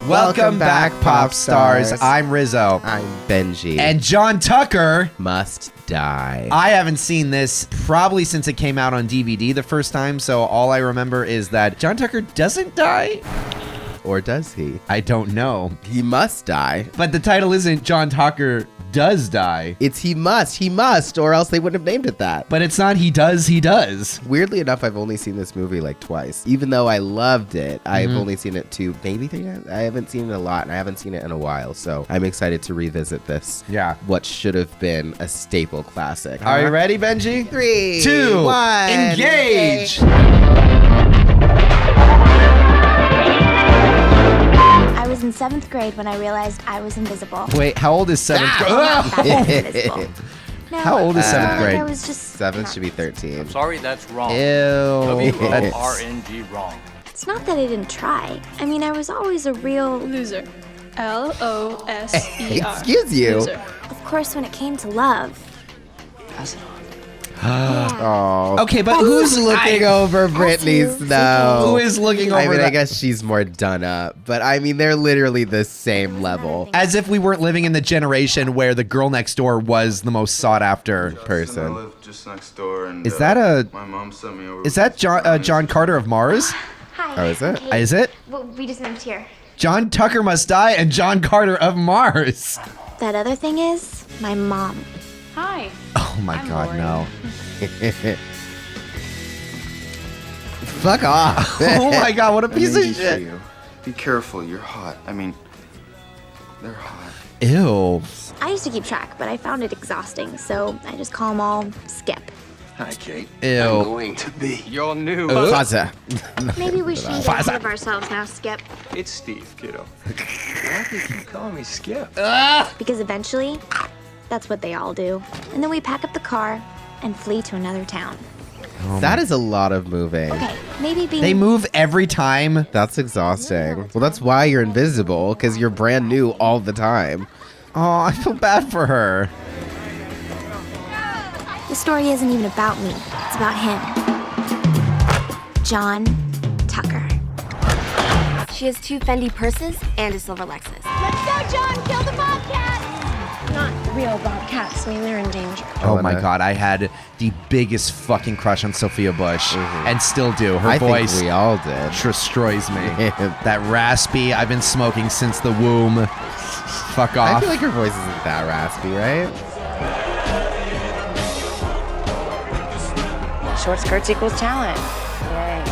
Welcome back, pop stars. I'm Rizzo. I'm Benji. And John Tucker must die. I haven't seen this probably since it came out on DVD the first time, so all I remember is that John Tucker doesn't die. Or does he? I don't know. He must die. But the title isn't John Tucker does die. It's he must, or else they wouldn't have named it that. But it's not he does. Weirdly enough, I've only seen this movie like twice. Even though I loved it, I've only seen it maybe 3 times. I haven't seen it a lot, and I haven't seen it in a while, so I'm excited to revisit this. Yeah. What should have been a staple classic. Are you ready, Benji? 3, 2, 1, engage! I was in 7th grade when I realized I was invisible. Wait, how old is 7th grade? Invisible. No, How old is 7th grade? I was just 7 should be 13. Sorry, that's wrong. Ew. WRNG wrong. It's not that I didn't try. I mean, I was always a real Loser. L-O-S-E-R. Excuse you. Loser. Of course, when it came to love. Pass it on. Oh. Okay, but Who's looking over Brittany you. Snow? Who is looking over I mean, that? I guess she's more done up, but I mean, they're literally the same level. As if we weren't living in the generation where the girl next door was the most sought after I person. live just next door, and Is that a? my mom sent me over. Is that John Carter of Mars? Hi. Oh, is it? Okay. Is it? Well, we just moved here. John Tucker Must Die and John Carter of Mars. That other thing is my mom. Hi. Oh my I'm God, Lori. no. Fuck off. Oh my God, what a piece of For shit. you. Be careful, you're hot. I mean, they're hot. Ew. I used to keep track, but I found it exhausting, so I just call them all Skip. Hi, Kate. Ew. I'm going to be. You're new. Faza. Maybe we should get ahead of ourselves now, Skip. It's Steve, kiddo. Why do you keep calling me Skip? Because eventually, that's what they all do. And then we pack up the car and flee to another town. That is a lot of moving. Okay, maybe being... They move every time. That's exhausting. Well, that's why you're invisible, because you're brand new all the time. Oh, I feel bad for her. The story isn't even about me. It's about him. John Tucker. She has 2 Fendi purses and a silver Lexus. Let's go, John! Kill the bobcat! Not real bobcats. I mean, they're in danger. Oh my Helena. God, I had the biggest fucking crush on Sophia Bush, and still do. Her I voice think we all did. destroys me. That raspy, I've been smoking since the womb. Fuck I off. feel like her voice isn't that raspy, right? Short skirts equals talent. Yay.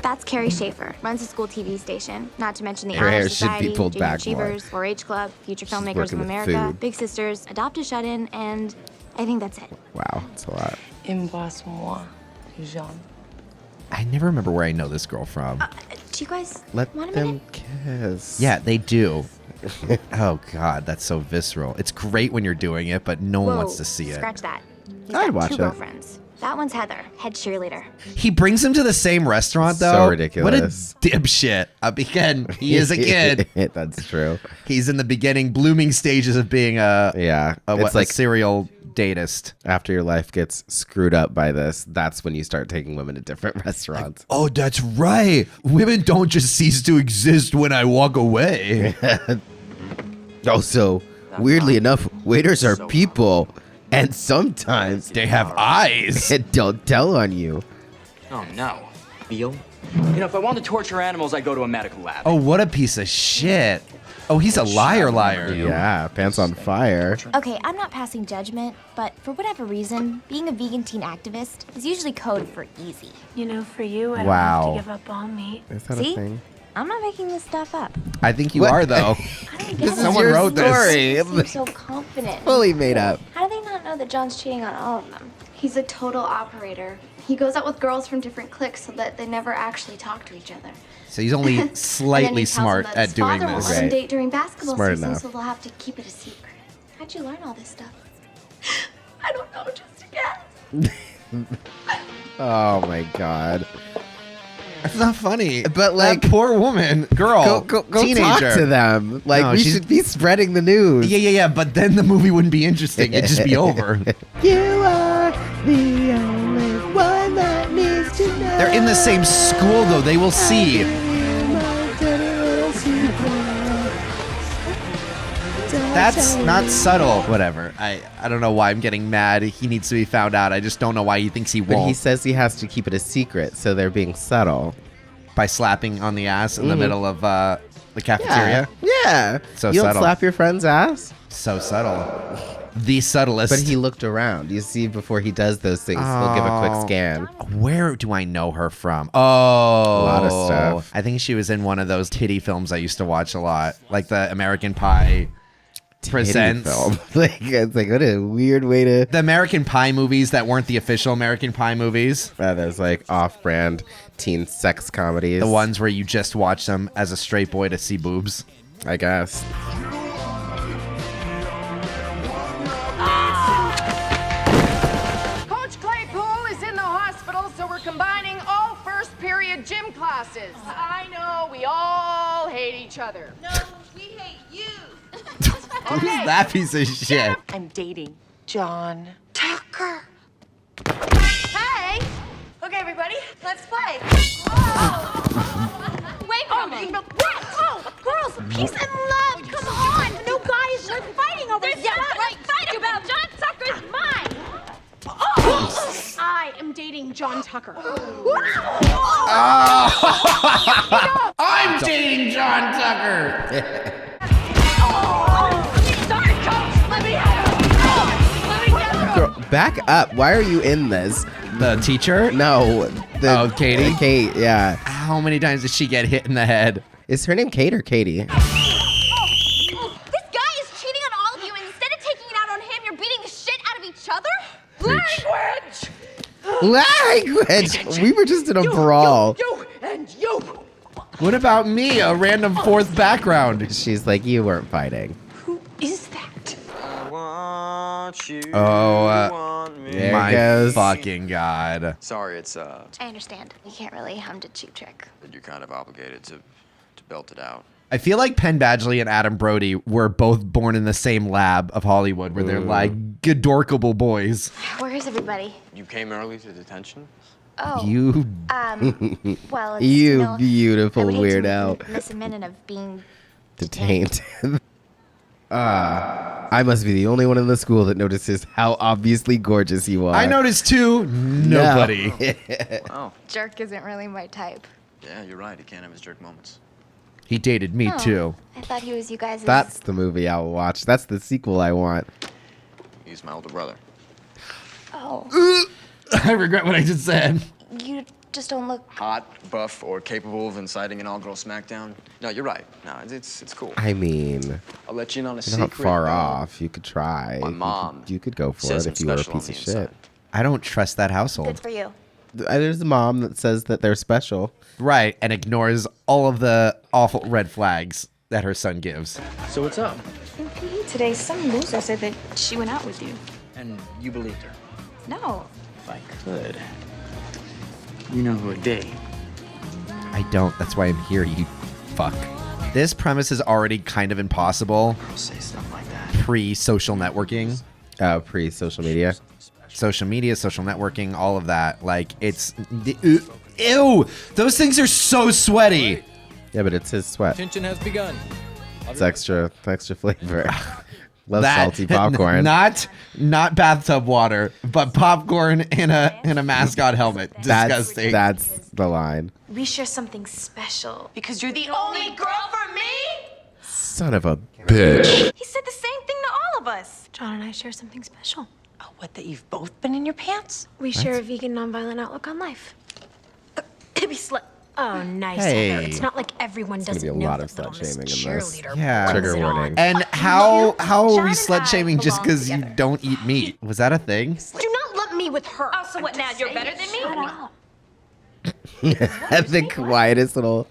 That's Carrie Schaefer. Runs a school TV station. Not to mention the Her Honor hair should be Society, pulled Junior back more. Achievers, 4-H Club, Future Filmmakers working of with America, food. Big Sisters, Adopt a Shut-In, and I think that's it. Wow, it's a lot. Embrasse-moi, Jean. I never remember where I know this girl from. Do you guys Let want a them minute? kiss. Yeah, they do. Oh God, that's so visceral. It's great when you're doing it, but no one wants to see it. Scratch that. He's I'd got watch 2 it. girlfriends. That one's Heather, head cheerleader. He brings him to the same restaurant, though. So ridiculous. What a dipshit. Again, he is a kid. That's true. He's in the beginning, blooming stages of being Yeah. a serial datist. After your life gets screwed up by this, that's when you start taking women to different restaurants. Oh, that's right. Women don't just cease to exist when I walk away. Also, weirdly enough, waiters are people, and sometimes They have eyes. they don't tell on you. Oh, no. Feel? You know, if I want to torture animals, I go to a medical lab. Oh, what a piece of shit. Oh, he's a liar. Yeah, pants on fire. Okay, I'm not passing judgment, but for whatever reason, being a vegan teen activist is usually code for easy. You know, for you, I don't Wow. have to give up all meat. Is that See? a thing? I'm not making this stuff up. I think you What? are, though. I don't get This it. is Someone your wrote this. story. You seem so confident. Fully made up. How do they not know that John's cheating on all of them? He's a total operator. He goes out with girls from different cliques so that they never actually talk to each other. So he's only And then slightly he tells smart them that at his doing father won't this. let him Right. date during basketball Smart season, enough. so they'll have to keep it a secret. How'd you learn all this stuff? I don't know, just a guess. Oh my god. It's not funny. But, like, that poor woman, girl, Go teenager. talk to them. Like, No, we she's- should be spreading the news. Yeah. But then the movie wouldn't be interesting. It'd just be over. You are the only one that needs to know. They're in the same school, though. They will see. That's not subtle. Whatever. I don't know why I'm getting mad. He needs to be found out. I just don't know why he thinks he But won't. he says he has to keep it a secret, so they're being subtle. By slapping on the ass in the middle of the cafeteria. Yeah. So you don't subtle. slap your friend's ass? So subtle. The subtlest. But he looked around. You see, before he does those things, he'll give a quick scan. Where do I know her from? Oh. A lot of stuff. I think she was in one of those titty films I used to watch a lot. Like the American Pie Presents. Film. It's like, what a weird way to... The American Pie movies that weren't the official American Pie movies. Those like off-brand teen sex comedies. The ones where you just watch them as a straight boy to see boobs. I guess. Coach Claypool is in the hospital, so we're combining all first period gym classes. I know, we all hate each other. No, we hate you. Who's that piece of shit? I'm dating John Tucker. Hey! Okay, everybody, let's play. Wait from me. Girls, peace and love. Come on. No, guys, you're fighting over this. Yeah, right. Fight about John Tucker's mine. I am dating John Tucker. I'm dating John Tucker. Sorry, Coach. Let me have him. Let me get him. Girl, back up. Why are you in this? The teacher? No. Katie? Kate, yeah. How many times did she get hit in the head? Is her name Kate or Katie? This guy is cheating on all of you, and instead of taking it out on him, you're beating the shit out of each other? Language! We were just in a brawl. You and you. What about me, a random fourth background? She's like, you weren't fighting. Who is that? I want you. Oh, There my it goes. fucking God. Sorry, it's I understand. You can't really hum to Cheap Trick. you're kind of obligated to belt it out. I feel like Penn Badgley and Adam Brody were both born in the same lab of Hollywood where they're like adorkable boys. Where's everybody? You came early to detention? Oh. You. Well, it's, You I beautiful would hate to weirdo. miss a minute of being Detained. I must be the only one in the school that notices how obviously gorgeous you are. I noticed too. Nobody. Wow. jerk isn't really my type. Yeah, you're right. He can't have his jerk moments. He dated me Oh. too. I thought he was you guys'. That's the movie I'll watch. That's the sequel I want. He's my older brother. Oh. I regret what I just said. You just don't look. Hot, buff, or capable of inciting an all-girl smackdown? No, you're right. No, it's cool. I mean, I'll let you in on a you're secret. not far though. off. You could try. My mom You could go for says it I'm if you were a special on piece the of inside. shit. I don't trust that Good household. for you. There's a mom that says that they're special. Right, and ignores all of the awful red flags that her son gives. So what's up? Today, some loser said that she went out with you. And you believed her? No. If I could. You know who it'd be. I don't. That's why I'm here, you fuck. This premise is already kind of impossible Don't say stuff like that. pre-social networking. Pre-social media. Social media, social networking, all of that. Like, it's... Ew! Those things are so sweaty! Yeah, but it's his sweat. Tension has begun. It's extra flavor. Love salty popcorn. Not bathtub water, but popcorn in a mascot helmet. Disgusting. That's the line. We share something special. Because you're the only girl for me? Son of a bitch. He said the same thing to all of us. John and I share something special. Oh, what, that you've both been in your pants? We share a vegan, nonviolent outlook on life. Hippie slut. Oh, nice. Hey. Heather. It's not like everyone gonna doesn't be a know lot that of little slut Miss shaming in this. Cheerleader Yeah. runs Trigger it on. warning. And how are John we and slut I shaming just belong because you together. don't eat meat? Was that a thing? Do not lump me with her. Oh, so what now? You're better than me? Shut up. The quietest little...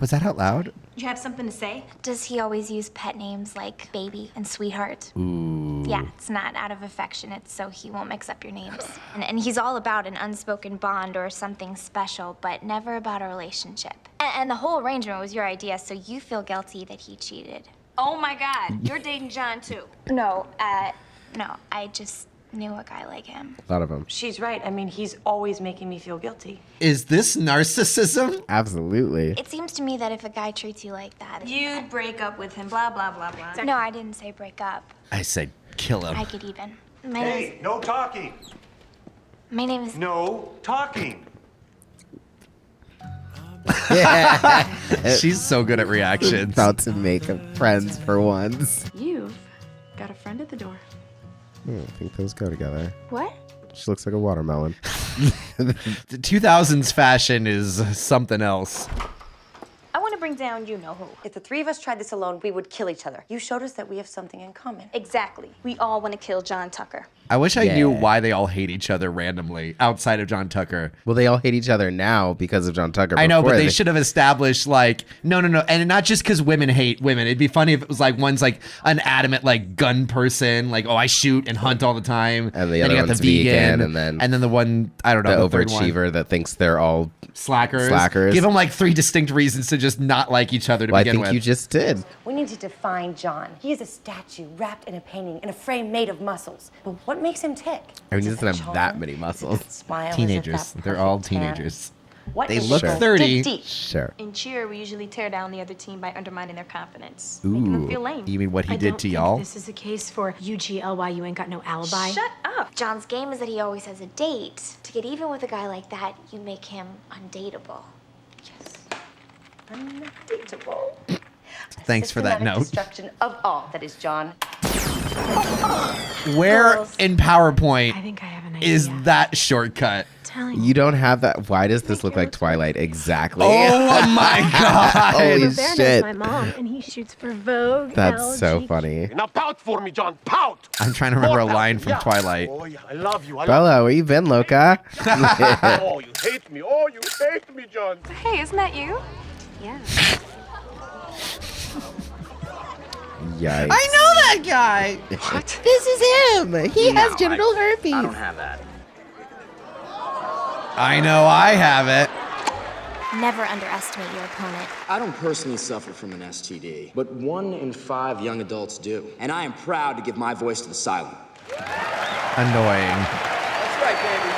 Was that out loud? You have something to say? Does he always use pet names like baby and sweetheart? Ooh. Yeah, it's not out of affection. It's so he won't mix up your names. And he's all about an unspoken bond or something special, but never about a relationship. And the whole arrangement was your idea, so you feel guilty that he cheated. Oh my God, you're dating John too. No, I just knew a guy like him. A lot of them. She's right. I mean, he's always making me feel guilty. Is this narcissism? Absolutely. It seems to me that if a guy treats you like that, You'd break up with him, blah, blah, blah, blah. No, I didn't say break up. I said kill him. I get even. Hey, no talking. My name is... No talking. She's so good at reactions. About to make friends for once. You've got a friend at the door. I think those go together. What? She looks like a watermelon. The 2000s fashion is something else. I want to bring down you-know-who. If the three of us tried this alone, we would kill each other. You showed us that we have something in common. Exactly. We all want to kill John Tucker. I wish I knew why they all hate each other randomly outside of John Tucker. Well, they all hate each other now because of John Tucker. I know, but Before they should have established like, no. And not just because women hate women. It'd be funny if it was like one's like an adamant like gun person, like, oh, I shoot and hunt all the time. And the other one's vegan, and then the one, I don't know, the third one. overachiever that thinks they're all Slackers. Slackers. Give them like 3 distinct reasons to just not like each other to Well, I begin think with. you just did. We need to define John. He is a statue wrapped in a painting in a frame made of muscles. But what makes him tick? I mean, he Is it doesn't have charm? that many muscles. Is it smile? Is it Teenagers. that They're all perfect tan? teenagers. What They is look it? 30. Dig deep. Sure. In cheer, we usually tear down the other team by undermining their confidence. Making them Ooh. feel lame. You mean what he I did don't to think y'all? This is a case for UGLY. You ain't got no alibi. Shut up. John's game is that he always has a date. To get even with a guy like that, you make him undateable. Undateable. Thanks for that Systematic note. Destruction of all that is John. Where Girls. in PowerPoint I think I have an idea. is that shortcut? Telling You don't have that. Why does this look like Twilight exactly? Oh my god! Holy Bear knows shit. my mom, and he shoots for Vogue. That's so LG. funny. Now pout for me, John. Pout. I'm trying to remember a More pout. line from Yeah. Twilight. Oh, yeah. I love you. Bella, where you been, Loca? Oh, you hate me. Oh, you hate me, John. Hey, isn't that you? Yeah. Yikes. I know that guy. What? This is him. He has genital herpes. I don't have that. I know I have it. Never underestimate your opponent. I don't personally suffer from an STD, but 1 in 5 young adults do. And I am proud to give my voice to the silent. Annoying. That's right, baby.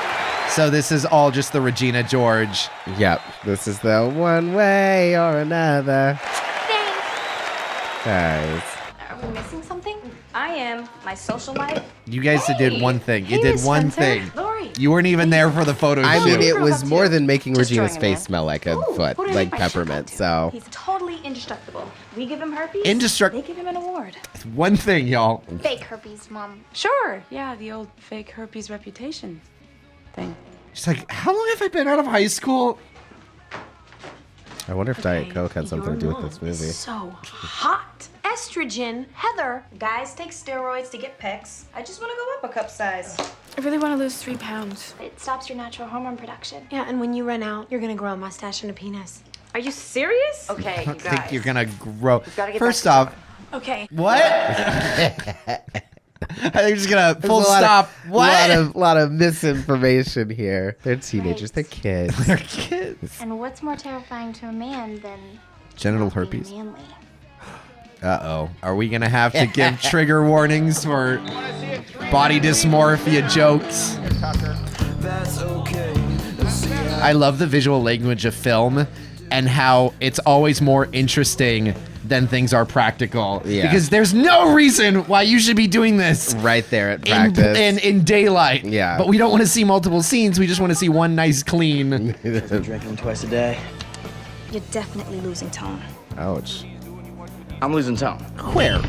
So this is all just the Regina George. Yep. This is the one way or another. Thanks. Guys. Are we missing something? I am. My social life. You guys did one thing. You Hey, did Miss one Spencer. thing. Lori. You weren't even there for the photo I mean, shoot. it was more than making Just Regina's throwing a face man. smell like a Ooh, foot, who did I like make my shirt peppermint. to? So He's totally indestructible. We give him herpes. Indestruct- They give him an award. One thing, y'all. Fake herpes, Mom. Sure. Yeah, the old fake herpes reputation thing. She's like, how long have I been out of high school? I wonder if Diet Coke had something to do with this movie. So hot. Estrogen. Heather. Guys take steroids to get pecs. I just want to go up a cup size. I really want to lose 3 pounds. It stops your natural hormone production. Yeah, and when you run out, you're gonna grow a mustache and a penis. Are you serious? Okay, I you don't think guys. you're gonna grow. gotta get First back off, Okay. what? I think you're just gonna full There's a lot stop. Of, What? lot of misinformation here. They're teenagers. They're kids. They're kids. And what's more terrifying to a man than Genital not being herpes. manly? Uh-oh. Are we gonna have to give trigger warnings for body dysmorphia jokes? I love the visual language of film and how it's always more interesting than things are practical. Yeah. Because there's no reason why you should be doing this Right there at practice. in daylight. Yeah. But we don't want to see multiple scenes. We just want to see one nice clean. Drinking twice a day. You're definitely losing tone. Ouch. I'm losing tone. Where?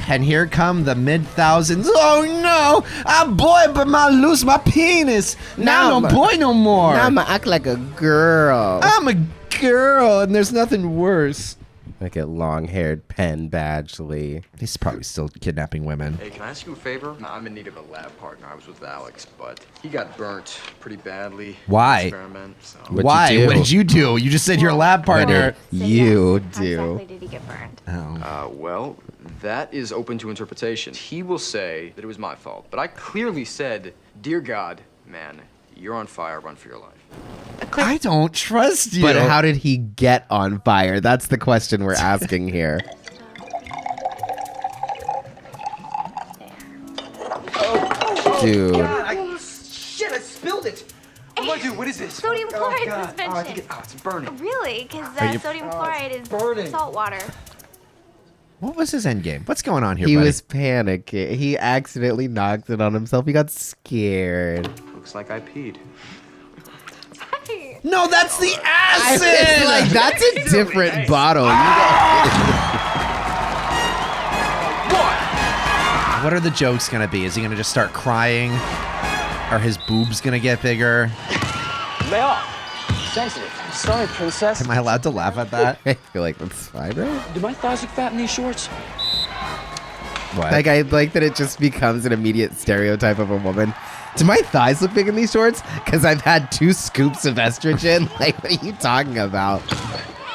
And here come the mid-thousands. Oh no! I'm boy, but I lose my penis. Now I'm no boy no more. Now I'm gonna act like a girl. I'm a girl, and there's nothing worse. Like a long-haired Penn Badgley. He's probably still kidnapping women. Hey, can I ask you a favor? I'm in need of a lab partner. I was with Alex, but he got burnt pretty badly. Why? Experiment, so. What'd Why? you do? What did you do? You just said you're a lab partner. You How do. exactly did he get burned? Oh. Well, that is open to interpretation. He will say that it was my fault, but I clearly said, "Dear God, man, you're on fire. Run for your life." I don't trust you. But how did he get on fire? That's the question we're asking here. Dude. God, shit, I spilled it. What do I do? What is this? Sodium chloride God. suspension. Oh, I think it's burning. Really? Because Are you- sodium chloride is burning. salt water. What was his end game? What's going on here, He buddy? was panicking. He accidentally knocked it on himself. He got scared. Looks like I peed. No, that's the I acid! was like, that's a different bottle. What are the jokes gonna be? Is he gonna just start crying? Are his boobs gonna get bigger? Lay off. Sensitive. Sorry, princess. Am I allowed to laugh at that? I feel like that's fine, right? Do my thighs look fat in these shorts? What? Like, I like that it just becomes an immediate stereotype of a woman. Do my thighs look big in these shorts? Because I've had 2 scoops of estrogen? Like, what are you talking about?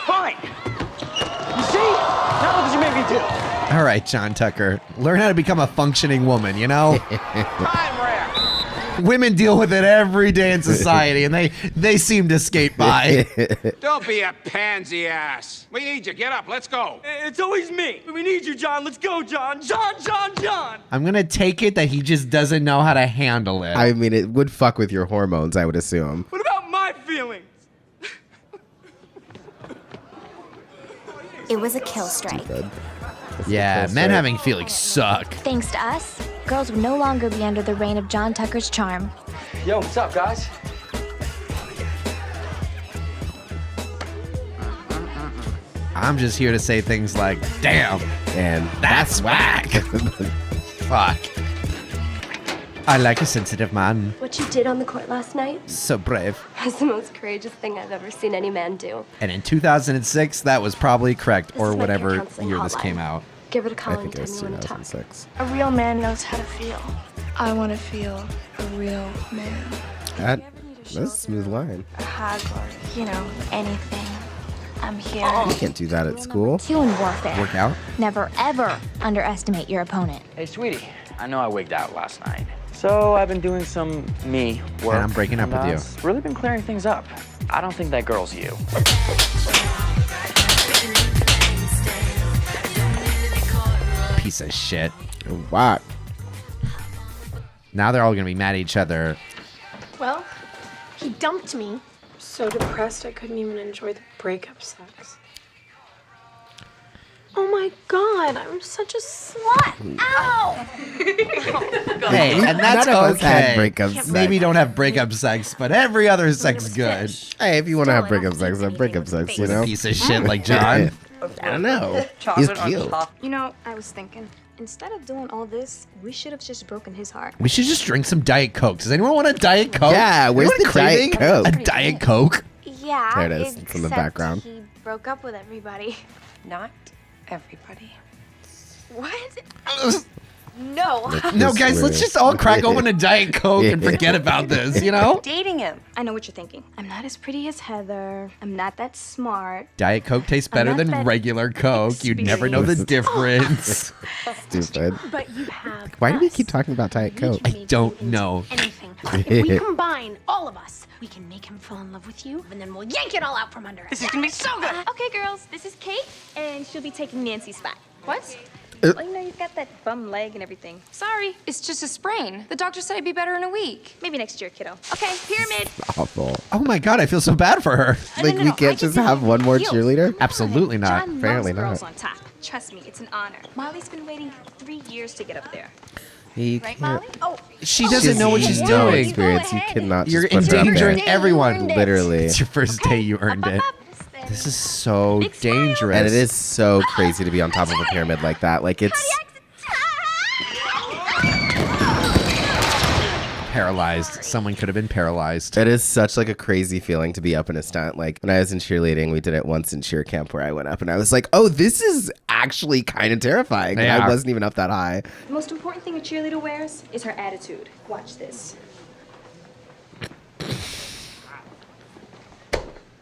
Fine. You see? Now what did you make me do? All right, John Tucker. Learn how to become a functioning woman, you know? Time rare. Women deal with it every day in society, and they seem to skate by. Don't be a pansy ass. We need you. Get up. Let's go. It's always me. We need you, John. Let's go, John. John. I'm going to take it that he just doesn't know how to handle it. I mean, it would fuck with your hormones, I would assume. What about my feelings? It was a kill strike. Yeah, men having feelings suck. Thanks to us, girls would no longer be under the reign of John Tucker's charm. Yo, what's up, guys? I'm just here to say things like, damn, And that's whack. Fuck. I like a sensitive man. What you did on the court last night So brave. was the most courageous thing I've ever seen any man do. And in 2006, that was probably correct, This or is my whatever counseling year this hotline. came out. Give it a I call think it anytime was you want to talk. 2006. A real man knows how to feel. I want to feel a real man. That's a smooth line. A hug or, you know, anything. I'm here. You can't do that at school. Two in warfare. Work out? Never, ever underestimate your opponent. Hey, sweetie. I know I wigged out last night. So I've been doing some me work. And I'm breaking up with you. It's really been clearing things up. I don't think that girl's you. Piece of shit. Wow. Now they're all going to be mad at each other. Well, he dumped me. So depressed I couldn't even enjoy the breakup sex. Oh my god, I'm such a slut. Ow! Hey, and that's None of us had okay. breakup sex. Maybe don't have breakup sex, but every other sex is good. Hey, if you want to have breakup sex, have breakup sex, you know? Piece of shit like John. I don't know. He's cute. You know, I was thinking, instead of doing all this, we should have just broken his heart. We should just drink some Diet Coke. Does anyone want a Diet Coke? Yeah, where's Anyone the Diet craving Coke? A Diet Coke? Yeah. There it is. It's in the except background. He broke up with everybody. Not everybody. What? No. No, guys, let's just all crack open a Diet Coke and forget about this, you know? Dating him. I know what you're thinking. I'm not as pretty as Heather. I'm not that smart. Diet Coke tastes better not than that regular Coke. You'd never know the difference. Stupid. But you have Why do we us. keep talking about Diet Coke? I don't know. Anything. If we combine all of us, we can make him fall in love with you, and then we'll yank it all out from under us. This is gonna be so good. Okay, girls, this is Kate, and she'll be taking Nancy's spot. What? Well, you know, you've got that bum leg and everything. Sorry, it's just a sprain. The doctor said I'd be better in a week. Maybe next year, kiddo. Okay, pyramid. Awful. Oh my god, I feel so bad for her. Like, we can't just have one more cheerleader? Absolutely not. John Apparently loves not. girls on top. Trust me, it's an honor. Molly's been waiting 3 years to get up there. You Right, can't. Molly? Oh, She doesn't know what she's no doing. experience. You cannot You're just put her up endangering there. everyone. Literally. It's your first day, you earned it. This is so dangerous. And it is so crazy to be on top of a pyramid like that. Like, it's... Paralyzed. Someone could have been paralyzed. It is such like a crazy feeling to be up in a stunt. Like when I was in cheerleading, we did it once in cheer camp where I went up and I was like, oh, this is actually kind of terrifying. And Yeah. I wasn't even up that high. the most important thing a cheerleader wears is her attitude. Watch this.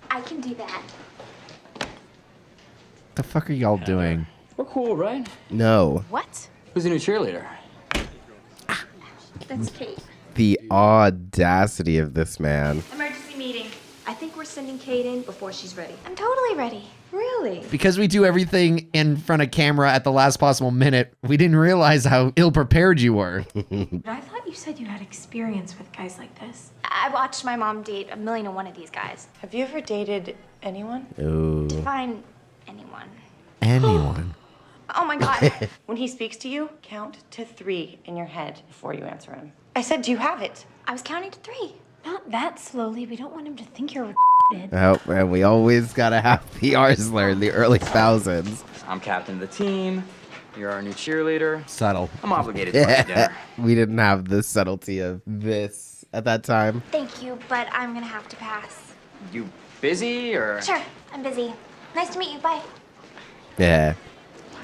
I can do that. The fuck are y'all doing? We're cool, right? No. What? Who's the new cheerleader? That's Kate. The audacity of this man. Emergency meeting. I think we're sending Kate in before she's ready. I'm totally ready. Really? Because we do everything in front of camera at the last possible minute, we didn't realize how ill prepared you were. I thought thought you said you had experience with guys like this. I watched my mom date 1,000,001 of these guys. Have you ever dated anyone? Ooh. Define anyone. Anyone. Oh my God. When he speaks to you, count to 3 in your head before you answer him. I said, do you have it? I was counting to 3. Not that slowly. We don't want him to think you're retarded. Oh, and we always gotta have the Arsler in the early thousands. I'm captain of the team. You're our new cheerleader. Subtle. I'm obligated to buy you dinner. We didn't have the subtlety of this at that time. Thank you, but I'm gonna have to pass. You busy or? Sure, I'm busy. Nice to meet you. Bye. Yeah.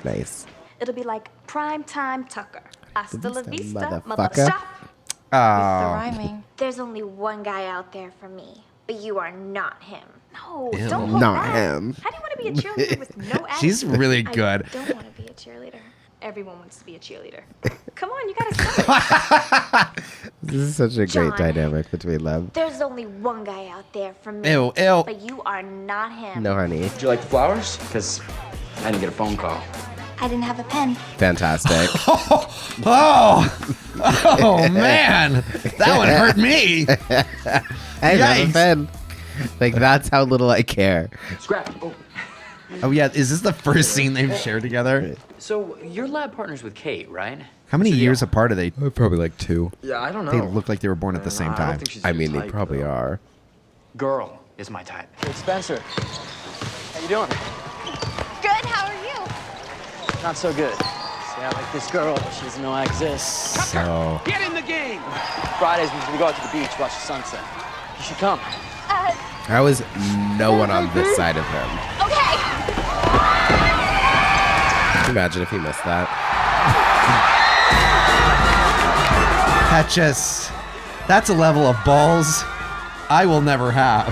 Nice. It'll be like prime time Tucker. Hasta la vista, motherfucker. mother. Stop. With the rhyming. There's only one guy out there for me, but you are not him. No, Ew. don't hold Not back. him. How do you want to be a cheerleader with no attitude? She's really good. I don't want to be a cheerleader. Everyone wants to be a cheerleader. Come on, you gotta stop it. This is such a great John. dynamic between them. There's only one guy out there for me. Ew. But you are not him. No, honey. Would you like the flowers? Because I didn't get a phone call. I didn't have a pen. Fantastic. Oh man, that one hurt me. I have a Yikes. pen. Like, that's how little I care. Scrap. Oh. Oh yeah, is this the first scene they've shared together? So you're lab partners with Kate, right? How many years apart are they? Probably like 2. Yeah, I don't know. They look like they were born at the same I don't time. think she's I your mean, they type, probably though. are. Girl is my type. Hey, Spencer. How you doing? Good, how are you? Not so good. See, I like this girl, but she doesn't know I exist. So, Get in the game! Fridays, we usually go out to the beach, watch the sunset. You should come. I was no one on this side of him. Okay. Imagine if he missed that. That's a level of balls I will never have.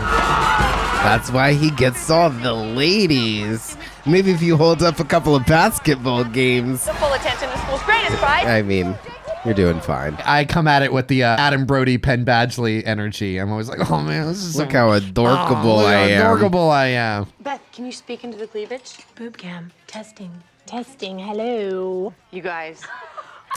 That's why he gets all the ladies. Maybe if you hold up a couple of basketball games. The full attention to school's greatest pride. I mean, you're doing fine. I come at it with the Adam Brody, Penn Badgley energy. I'm always like, oh man, this is Look how adorkable I am. Adorkable I am. Beth, can you speak into the cleavage? Boob cam. Testing. Testing. Hello. You guys.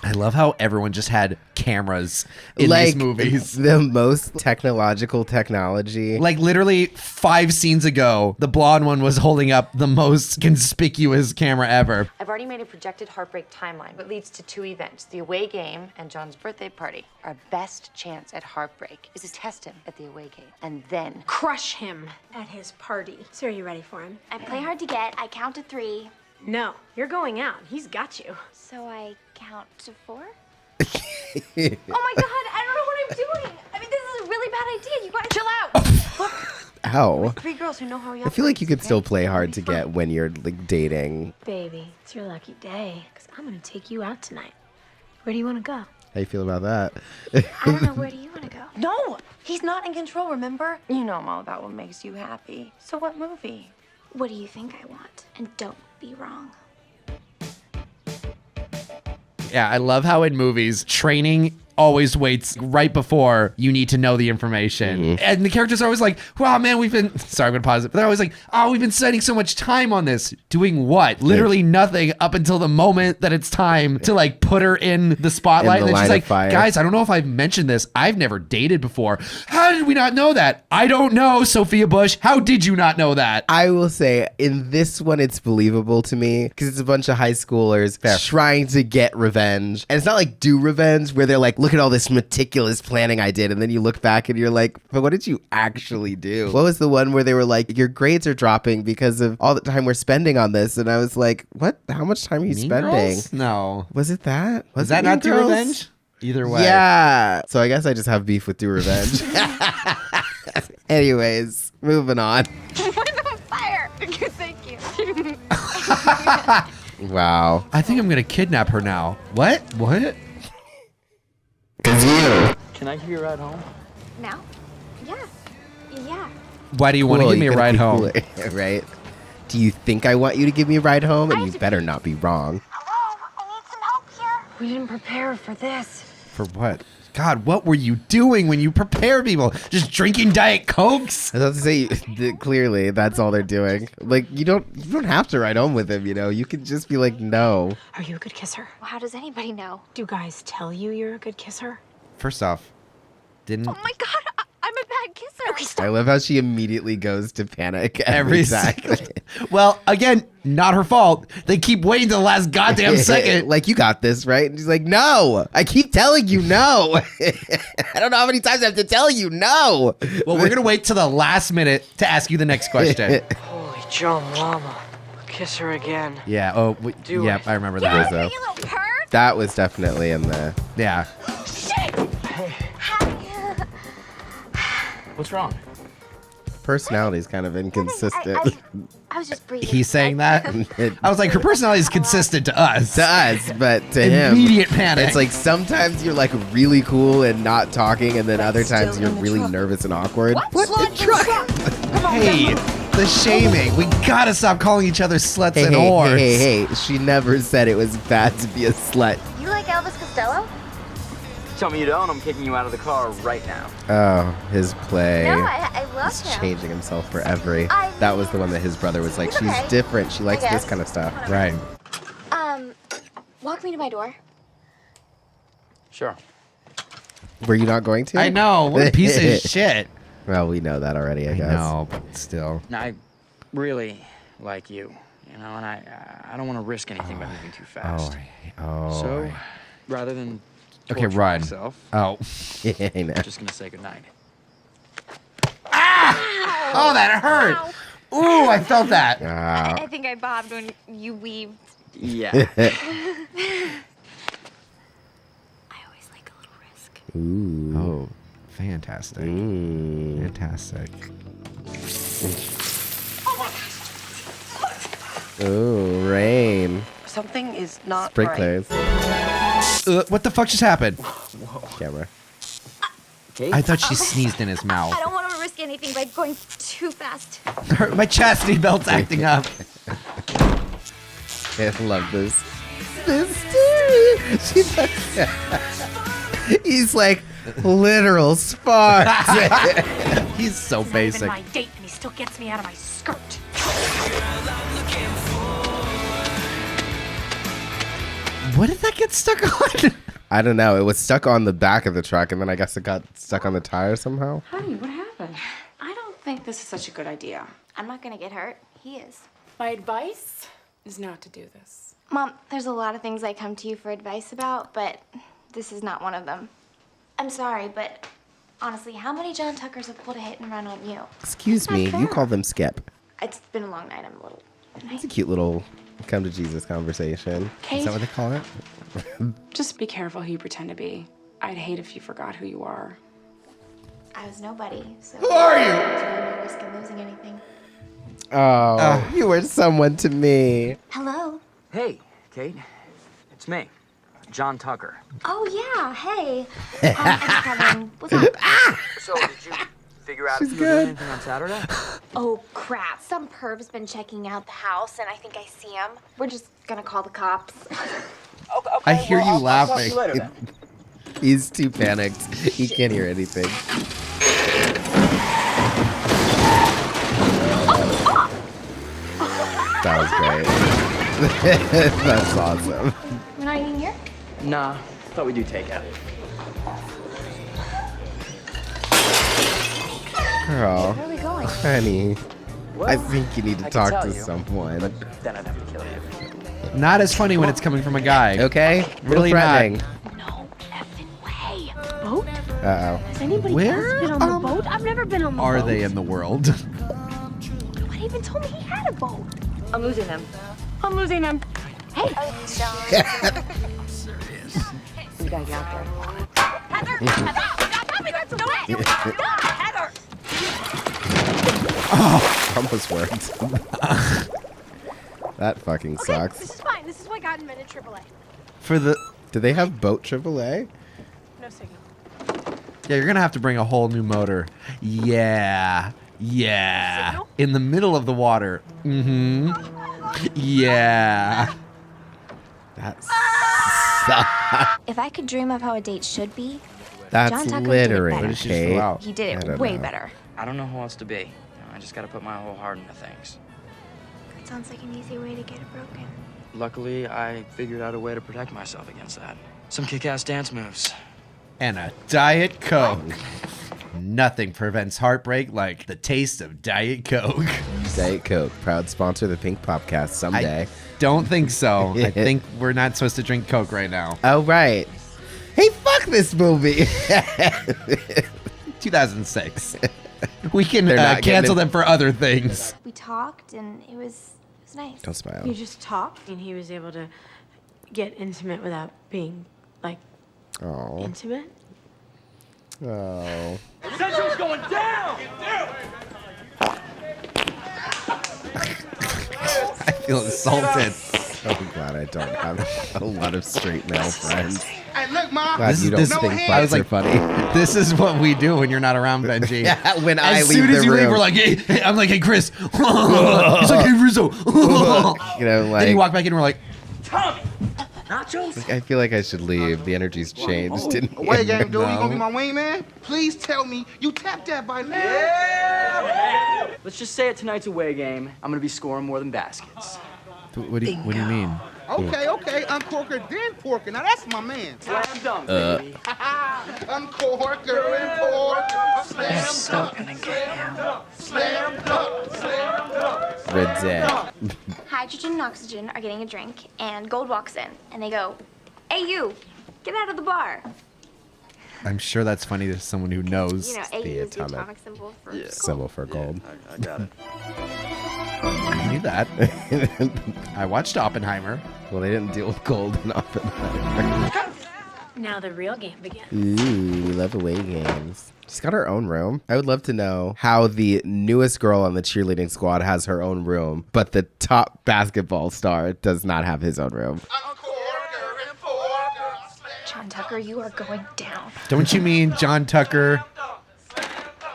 I love how everyone just had cameras in these movies. The most technological technology. Like literally 5 scenes ago, the blonde one was holding up the most conspicuous camera ever. I've already made a projected heartbreak timeline, but leads to 2 events. The away game and John's birthday party. Our best chance at heartbreak is to test him at the away game. And then Crush him at his party. So are you ready for him? I play hard to get. I count to 3. No, you're going out. He's got you. So I count to 4? Oh my God, I don't know what I'm doing. I mean, this is a really bad idea. You gotta chill out. Look, Ow. 3 girls who know how he I feel like you could still play hard to get when you're like dating. Baby, it's your lucky day, because I'm going to take you out tonight. Where do you want to go? How you feel about that? I don't know. Where do you want to go? No, he's not in control, remember? You know I'm all about what makes you happy. So what movie? What do you think I want? And don't be wrong. Yeah, I love how in movies, training always waits right before you need to know the information. And the characters are always like, wow, man, sorry, I'm gonna pause it. But they're always like, oh, we've been spending so much time on this. Doing what? Literally nothing up until the moment that it's time to like put her in the spotlight. In the and then she's line like, of fire. guys, I don't know if I've mentioned this. I've never dated before. How did we not know that? I don't know, Sophia Bush. How did you not know that? I will say, in this one, it's believable to me because it's a bunch of high schoolers trying to get revenge. And it's not like do revenge where they're like, look at all this meticulous planning I did. And then you look back and you're like, but what did you actually do? What was the one where they were like, your grades are dropping because of all the time we're spending on this? And I was like, what? How much time are you Mean spending? Girls? No. Was it that? Was that not Do Girls? Revenge? Either way. Yeah. So I guess I just have beef with Do Revenge. Anyways, moving on. We're on fire. Thank you. Wow. I think I'm gonna kidnap her now. What? What? Can I give you a ride home? Now? Yeah. Yeah. Why do you want to give me a ride home? Right? Do you think I want you to give me a ride home? And you better not be wrong. Hello? I need some help here. We didn't prepare for this. For what? God, what were you doing when you prepared people? Just drinking Diet Cokes? I was about to say, clearly, that's all they're doing. Like, you don't have to ride home with him, you know? You could just be like, no. Are you a good kisser? Well, how does anybody know? Do guys tell you you're a good kisser? First off, didn't Oh my God, I'm a bad kisser. Okay, stop. I love how she immediately goes to panic every time. second. Well, again, not her fault. They keep waiting to the last goddamn second. Like, you got this, right? And she's like, no. I keep telling you no. I don't know how many times I have to tell you no. Well, we're going to wait till the last minute to ask you the next question. Holy John Llama. Kiss her again. Yeah. Oh, it. I remember that. Rizzo. You little perv. That was definitely in the... Yeah. Shit. What's wrong? Personality's kind of inconsistent. I was just breathing. He's saying that? I was like, her personality is consistent to us. To us, but to him, Immediate panic. it's like sometimes you're like really cool and not talking, and then other times you're really nervous and awkward. What the truck? Hey, the shaming. We gotta stop calling each other sluts Hey, and hey, whores. hey. She never said it was bad to be a slut. You like Elvis Costello? Tell me you don't, I'm kicking you out of the car right now. Oh, his play. No, I love He's him. changing himself for every. I- That was the one that his brother was like, He's she's okay. different. She likes this guess. kind of stuff. Right. Walk me to my door. Sure. Were you not going to? I know. What a piece of shit. Well, we know that already, I guess. No, but still. I really like you, and I don't want to risk anything by moving too fast. So, rather than Okay, torture run. myself, Oh. I know. I'm just gonna say goodnight. Oh, that hurt. Ooh, I felt that. I think I bobbed when you weaved. Yeah. I always like a little risk. Ooh. Oh, fantastic. Fantastic. Ooh, rain. Something is not right. Sprinklers. What the fuck just happened? Camera. I thought she sneezed in his mouth. I don't want to risk anything by going too fast. My chastity belt's acting up. I love this. She's like, he's like literal sparks. He's so basic. My date, and he still gets me out of my skirt. What did that get stuck on? I don't know. It was stuck on the back of the truck, and then I guess it got stuck on the tire somehow. Honey, what happened? I don't think this is such a good idea. I'm not gonna get hurt. He is. My advice is not to do this. Mom, there's a lot of things I come to you for advice about, but this is not one of them. I'm sorry, but honestly, how many John Tuckers have pulled a hit and run on you? Excuse me. You call them Skip. It's been a long night. I'm a little. It's a cute little come to Jesus conversation. Kate, Is that what they call it? just be careful who you pretend to be. I'd hate if you forgot who you are. I was nobody, so. Who are you? There's no risk in losing anything. Oh, you were someone to me. Hello. Hey, Kate. It's me, John Tucker. Oh yeah. Hey. Kevin. What's up? So, did you figure out She's if you were doing good. anything on Saturday? Oh crap! Some perv's been checking out the house, and I think I see him. We're just gonna call the cops. Okay, I hear you I'll talk to laughing. you later, then. He's too panicked. He can't hear anything. That was great. That's awesome. We're not eating here. Nah, thought we'd do takeout. Girl, Where are we going? honey, I think you need to I could talk tell to you, someone. Then I'd have to kill you. Not as funny when it's coming from a guy. Okay? Really threatening. No effing way. Boat? Uh-oh. Has anybody Where, else been on the boat? I've never been on the boat. Are they in the world? Nobody even told me he had a boat. I'm losing them. I'm losing him. Hey. We gotta get out there. Heather! Heather! Almost worked. That fucking Okay, sucks. this is fine. This is why God invented AAA. For the Do they have boat AAA? No signal. yeah, you're gonna have to bring a whole new motor. Yeah, yeah. Signal? In the middle of the water. Mm-hmm. Yeah. That sucks. If I could dream of how a date should be, That's John Tucker did it littering, better. What did she Kate. throw out? he did I it don't way know. better. I don't know who else to be. I just gotta put my whole heart into things. That sounds like an easy way to get it broken. Luckily, I figured out a way to protect myself against that. Some kick-ass dance moves. and a Diet Coke. Nothing prevents heartbreak like the taste of Diet Coke. Diet Coke, proud sponsor of the Pink Popcast someday. I don't think so. I think we're not supposed to drink Coke right now. Oh, right. Hey, fuck this movie. 2006. We can not cancel getting them for other things. We talked, and it was nice. Don't smile. You just talked, and he was able to get intimate without being, like, intimate? Oh. Central's going down! I feel insulted. I'm glad I don't have a lot of straight male friends. Hey, look, Mom. Glad you don't think I fights was like, are funny. This is what we do when you're not around, Benji. Yeah, when I as leave soon as the you leave, room. we're like, hey, I'm like, hey, Chris. He's like, hey, Rizzo. You know, like, Then you walk back in and we're like, Tommy! Nachos? I feel like I should leave. The energy's changed. Didn't Away game, dude. No. You gonna be my wingman? Please tell me you tapped that by now. Yeah! Let's just say at tonight's away game, I'm gonna be scoring more than baskets. what do you mean? Okay. Uncorker, then porker. Now that's my man. Slam dunk, baby. Uncorker and porker. Slam dunk. Slam dunk. Slam dunk. Rizzo. Hydrogen and oxygen are getting a drink, and Gold walks in, and they go, "Hey, you, get out of the bar." I'm sure that's funny to someone who knows. You know, AU is the atomic symbol for gold. Symbol for gold. I got it. I knew that. I watched Oppenheimer. Well, they didn't deal with gold in Oppenheimer. Now the real game begins. Ooh, we love away games. She's got her own room. I would love to know how the newest girl on the cheerleading squad has her own room, but the top basketball star does not have his own room. John Tucker, you are going down. Don't you mean John Tucker?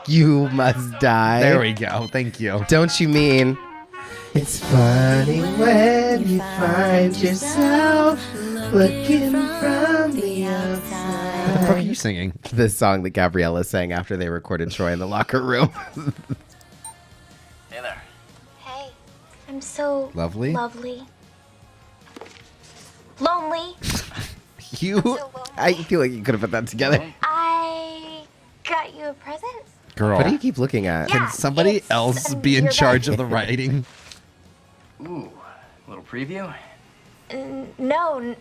You must die. There we go. Thank you. Don't you mean? It's funny when you find yourself looking from the outside. What the fuck are you singing? The song that Gabriella sang after they recorded Troy in the locker room. Hey there. Hey, I'm so Lovely? Lovely. Lonely. I feel like you could have put that together. I got you a present. Girl. What do you keep looking at? Can somebody else be in charge of the writing? Ooh, a little preview? No,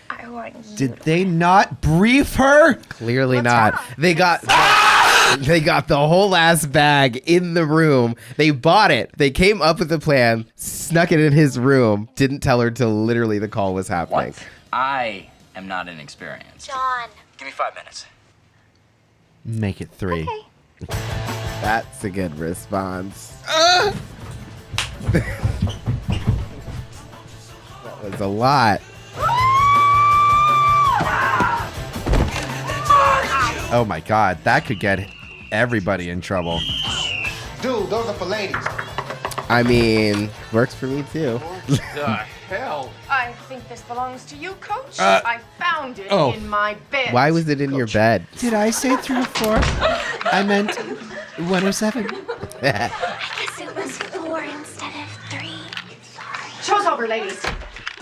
I want you. Did they not brief her? Clearly not. They got the whole ass bag in the room. They bought it. They came up with a plan, snuck it in his room, didn't tell her till literally the call was happening. What? I am not inexperienced. John. Give me 5 minutes. Make it 3. Okay. That's a good response. That was a lot. Oh my god, that could get everybody in trouble. Dude, those are for ladies. I mean, works for me too. The hell? I think this belongs to you, Coach. Uh, I found it oh. in my bed. Why was it in your bed? Did I say 3 or 4? I meant 107. I guess it was 4 instead of 3. Sorry. Show's over, ladies.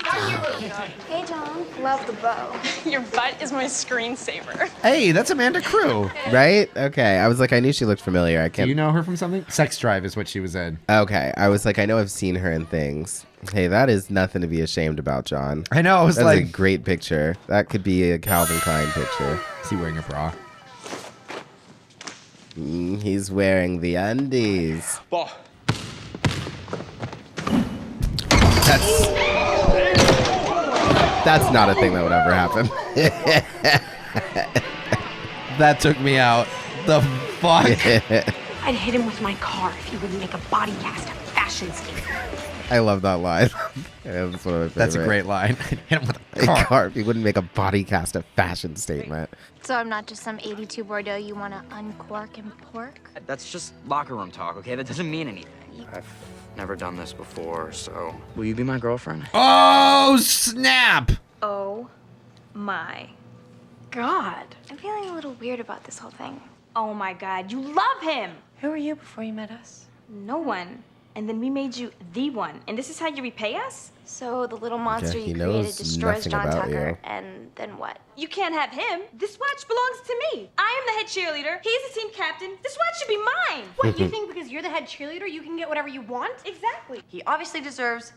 Hey, John. Love the bow. Your butt is my screensaver. Hey, that's Amanda Crew. Right? Okay. I was like, I knew she looked familiar. I Do can't. you know her from something? Sex Drive is what she was in. Okay. I was like, I know I've seen her in things. Hey, that is nothing to be ashamed about, John. I know. I was That's like, a great picture. That could be a Calvin Klein picture. is he wearing a bra? He's wearing the undies. Ball. That's not a thing that would ever happen. That took me out. The fuck? I'd hit him with my car if he wouldn't make a body cast a fashion statement. I love that line. Yeah, that's one of my favorite. That's a great line. Hit him with a A car. car. He wouldn't make a body cast a fashion statement. So I'm not just some 82 Bordeaux you want to uncork and pork? That's just locker room talk, okay? That doesn't mean anything. I've never done this before, so will you be my girlfriend? Oh, snap! Oh my God. I'm feeling a little weird about this whole thing. Oh my god, you love him! Who were you before you met us? No one. and then we made you the one, and this is how you repay us? So the little monster he you knows created destroys nothing John about Tucker, you. and then what? You can't have him. This watch belongs to me. I am the head cheerleader. He's the team captain. This watch should be mine. What, you think because you're the head cheerleader you can get whatever you want? Exactly. He obviously deserves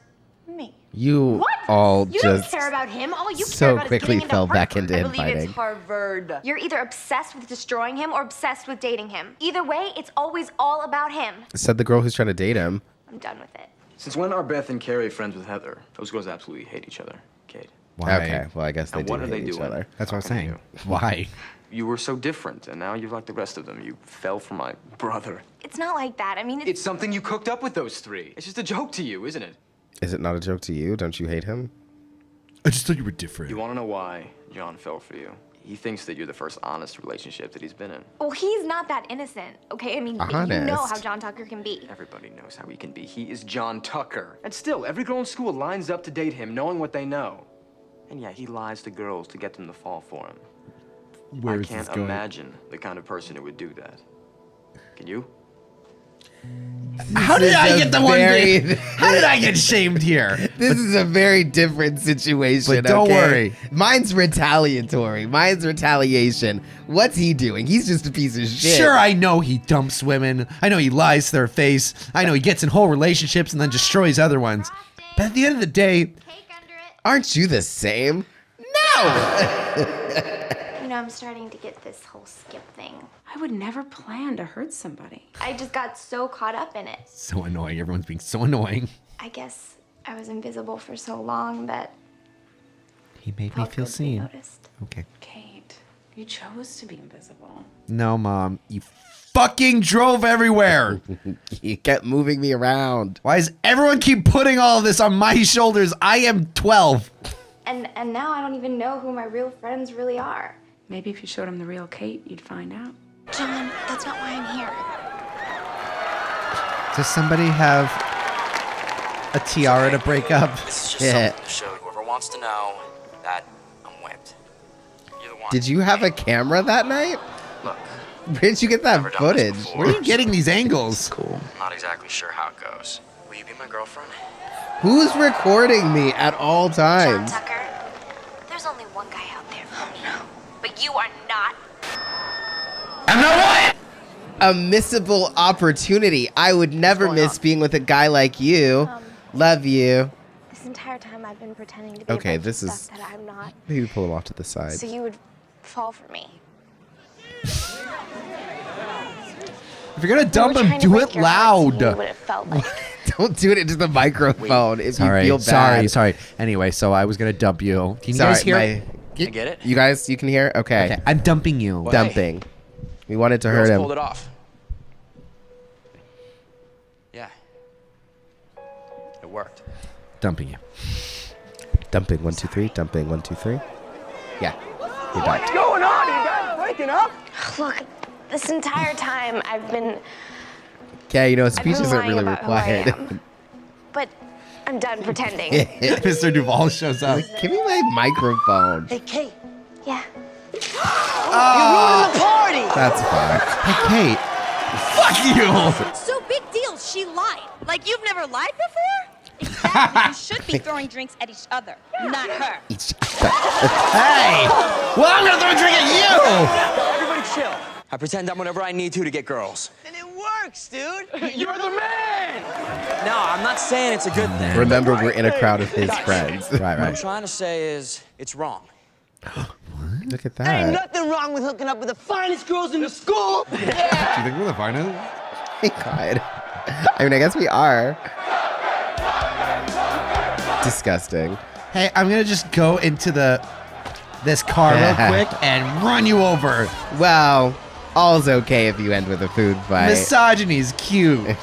me. You What? all You don't just care about him. All you so care about quickly is getting fell into back Harvard. into I believe infighting. it's Harvard. You're either obsessed with destroying him or obsessed with dating him. Either way, it's always all about him. said the girl who's trying to date him. I'm done with it. Since when are Beth and Carrie friends with Heather? Those girls absolutely hate each other, Kate. Why? Okay, well, I guess they And do what are they hate each doing? other. That's what I was How can saying. Why? You were so different, and now you're like the rest of them. You fell for my brother. It's not like that. I mean, It's something you cooked up with those three. It's just a joke to you, isn't it? Is it not a joke to you? Don't you hate him? I just thought you were different. You want to know why John fell for you? He thinks that you're the first honest relationship that he's been in. well, he's not that innocent, okay? I mean, you know Honest. how John Tucker can be. Everybody knows how he can be. He is John Tucker. And still, every girl in school lines up to date him, knowing what they know. And yeah, he lies to girls to get them to fall for him. Where I is can't this going? imagine the kind of person who would do that. Can you? How did is I a get the very- one? How did I get shamed here? This is a very different situation. But don't okay? worry. Mine's retaliatory. Mine's retaliation. What's he doing? He's just a piece of shit. Sure, I know he dumps women. I know he lies to their face. I know he gets in whole relationships and then destroys other ones. But at the end of the day, Aren't you the same? No! You know, I'm starting to get this whole skip thing. I would never plan to hurt somebody. I just got so caught up in it. so annoying. Everyone's being so annoying. I guess I was invisible for so long that He made me felt feel good to be seen. noticed. Okay. Kate, you chose to be invisible. No, Mom. You fucking drove everywhere. You kept moving me around. Why does everyone keep putting all of this on my shoulders? I am 12. And now I don't even know who my real friends really are. Maybe if you showed him the real Kate, you'd find out. John, that's not why I'm here. Does somebody have a tiara to break up? This is just Yeah. something to show whoever wants to know that I'm whipped. You're the one. Did you have a camera that night? Look, Where did you get that never done this footage? before. Where are you getting these angles? Cool. Not exactly sure how it goes. Will you be my girlfriend? Who's recording me at all John times? Tucker, there's only one guy out there for me. But you are not. I'm not what? A missable opportunity. I would never miss being with a guy like you. Love you. This entire time I've been pretending to be Okay, a bunch this of is- stuff that I'm not. Maybe pull him off to the side. So you would fall for me. If you're gonna dump You were him, trying to do break it your heart, so you loud. knew what it felt like. Don't do it into the microphone if you feel bad. Sorry. Anyway, so I was gonna dump you. Can you guys hear? I get it. You guys, you can hear? Okay. Okay, I'm dumping you. What? Dumping. We wanted to hurt Girls him. pulled it off. Yeah. It worked. Dumping you. Dumping 1, 2, 3. Dumping 1, 2, 3. Yeah. You dumped. going on? You guys breaking up? Look, this entire time I've been Okay, you know, I've speech been isn't lying really about who I required. am. But I'm done pretending. Mr. Duval shows up. Give me my microphone. Hey, Kate. Yeah. You're ruining the party! That's fine. Hey, Kate. Fuck you. So big deal, she lied. Like you've never lied before? Exactly. You should be throwing drinks at each other, not her. Hey. Well, I'm gonna throw a drink at Everybody chill. I pretend I'm whatever I need to get girls. And it works, dude! You're the man! No, I'm not saying it's a good thing. Remember, we're in a crowd of his friends. you. What I'm Right. trying to say is, it's wrong. Look at There ain't that. nothing wrong with hooking up with the finest girls in the school! Do you think we're the finest? God. I mean, I guess we are. Disgusting. Hey, I'm gonna just go into this car real quick and run you over. Well, all's okay if you end with a food fight. Misogyny's cute.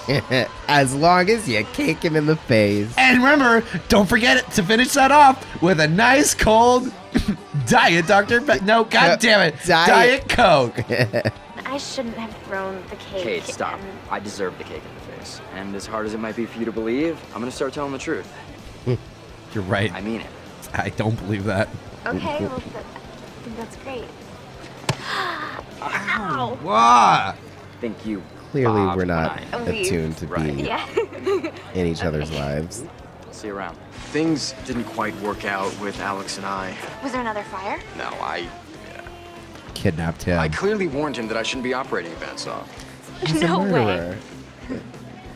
As long as you kick him in the face. And remember, don't forget it to finish that off with a nice cold Diet Dr. No, God damn it. Diet Coke. I shouldn't have thrown the cake. Kate, stop. and- I deserve the cake in the face. And as hard as it might be for you to believe, I'm gonna start telling the truth. You're right. I mean it. I don't believe that. Okay, well, I think that's great. Ow! Wah! Think you Clearly, Bob we're not and attuned to be Yeah. in each other's lives. See you around. Things didn't quite work out with Alex and I. Was there another fire? No, I Kidnapped him. clearly warned him that I shouldn't be operating events off. He's No a way. murderer.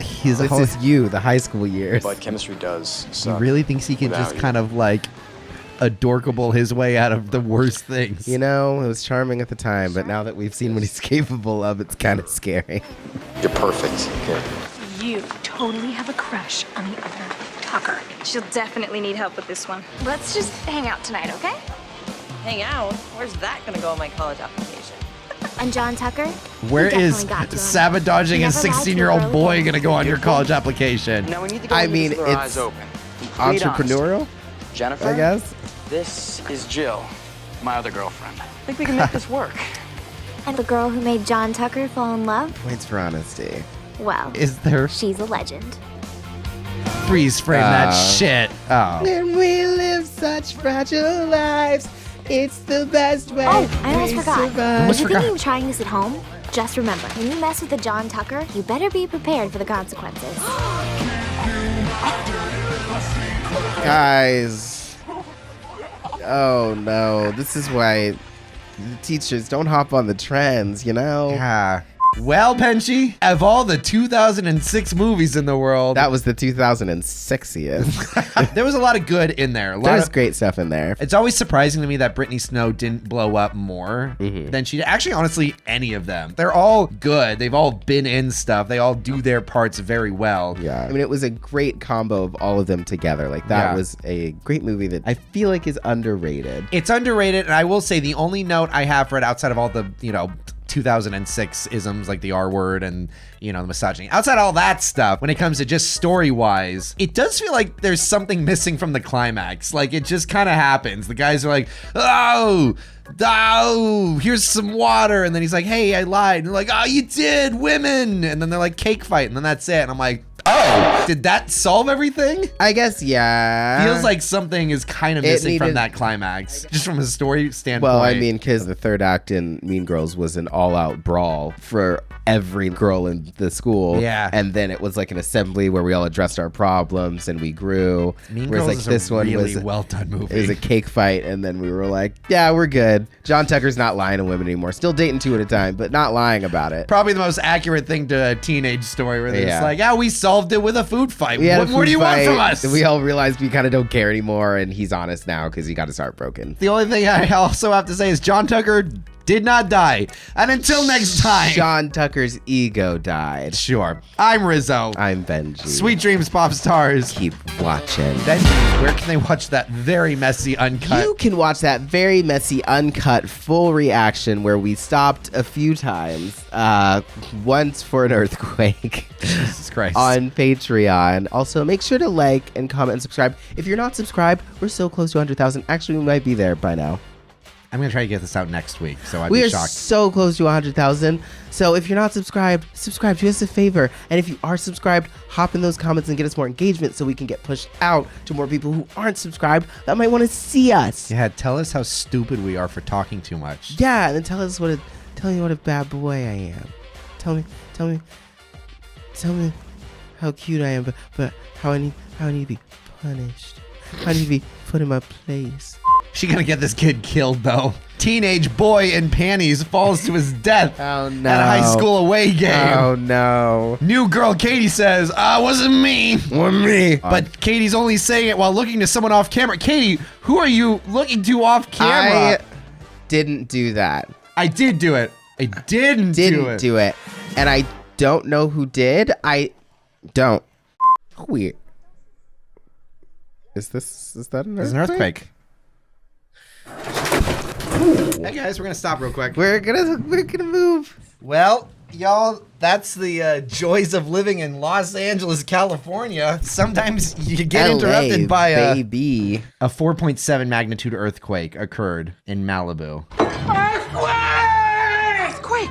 He's This is you, the high school years. But chemistry does He suck. really thinks he can without just you. kind of like adorkable his way out of the worst things. You know, it was charming at the time, but now that we've seen what he's capable of, it's kind of scary. You're perfect. Good. You totally have a crush on the other Tucker. She'll definitely need help with this one. Let's just hang out tonight, okay? Hang out? Where's that gonna go on my college application? And John Tucker? Where He is definitely got to him. sabotaging He a never lied to 16-year-old her boy early going to go on your college application? Now we need to go I into mean, this with our it's eyes open. Complete entrepreneurial, honesty. Jennifer, I guess. This is Jill, my other girlfriend. I think we can make this work. And the girl who made John Tucker fall in love? Points for honesty. Well, Is there she's a legend. freeze frame that shit? Oh. When we live such fragile lives, it's the best way. Oh, I almost we forgot. survive. Almost If you're forgot. thinking of trying this at home, just remember, when you mess with a John Tucker, you better be prepared for the consequences. Guys. Oh no, this is why the teachers don't hop on the trends, you know? Yeah. Well, Benji, of all the 2006 movies in the world, That was the 2006iest. there was a lot of good in there. A lot There's of, great stuff in there. It's always surprising to me that Brittany Snow didn't blow up more Mm-hmm. than she did. Actually, honestly, any of them. They're all good. They've all been in stuff. They all do their parts very well. Yeah. I mean, it was a great combo of all of them together. Like, that Yeah. was a great movie that I feel like is underrated. It's underrated, and I will say the only note I have for it outside of all the, 2006 isms like the R word and, the misogyny. Outside all that stuff, when it comes to just story-wise, it does feel like there's something missing from the climax. Like, it just kind of happens. The guys are like, oh, here's some water. And then he's like, hey, I lied. And they're like, oh, you did, women. And then they're like, cake fight. And then that's it. And I'm like, oh, did that solve everything? I guess, yeah. Feels like something is kind of It missing from needed- that climax, just from a story standpoint. Well, I mean, because the third act in Mean Girls was an all-out brawl for every girl in the school. Yeah. And then it was like an assembly where we all addressed our problems and we grew. Mean Whereas Girls like is a this one really was well done movie. It was a cake fight, and then we were like, yeah, we're good. John Tucker's not lying to women anymore. Still dating two at a time, but not lying about it. Probably the most accurate thing to a teenage story where it's Yeah. like, we solved it with a food fight. We had What a more do food you want fight, from us? We all realized we kind of don't care anymore, and he's honest now because he got his heart broken. The only thing I also have to say is John Tucker did not die. And until next time. John Tucker's ego died. Sure. I'm Rizzo. I'm Benji. Sweet dreams, pop stars. Keep watching. Benji, where can they watch that very messy, uncut? You can watch that very messy, uncut, full reaction where we stopped a few times. Once for an earthquake. Jesus Christ. On Patreon. Also, make sure to like and comment and subscribe. If you're not subscribed, we're so close to 100,000. Actually, we might be there by now. I'm going to try to get this out next week, so I'd We be are shocked. so close to 100,000. So if you're not subscribed, subscribe. Do us a favor. And if you are subscribed, hop in those comments and get us more engagement so we can get pushed out to more people who aren't subscribed that might want to see us. Yeah, tell us how stupid we are for talking too much. Yeah, and then tell me what a bad boy I am. Tell me how cute I am, but how I need to be punished. How I need to be put in my place. She gonna get this kid killed though. Teenage boy in panties falls to his death Oh no. at a high school away game. Oh no. New girl Katie says, wasn't me. Wasn't me. But Katie's only saying it while looking to someone off camera. Katie, who are you looking to off camera? I didn't do that. I did do it. I didn't do it. And I don't know who did. I don't. Weird. Is that an earthquake? There's an earthquake. Hey guys, we're gonna stop real quick. We're gonna move. Well, y'all, that's the joys of living in Los Angeles, California. Sometimes you get interrupted by a 4.7 magnitude earthquake occurred in Malibu. Earthquake!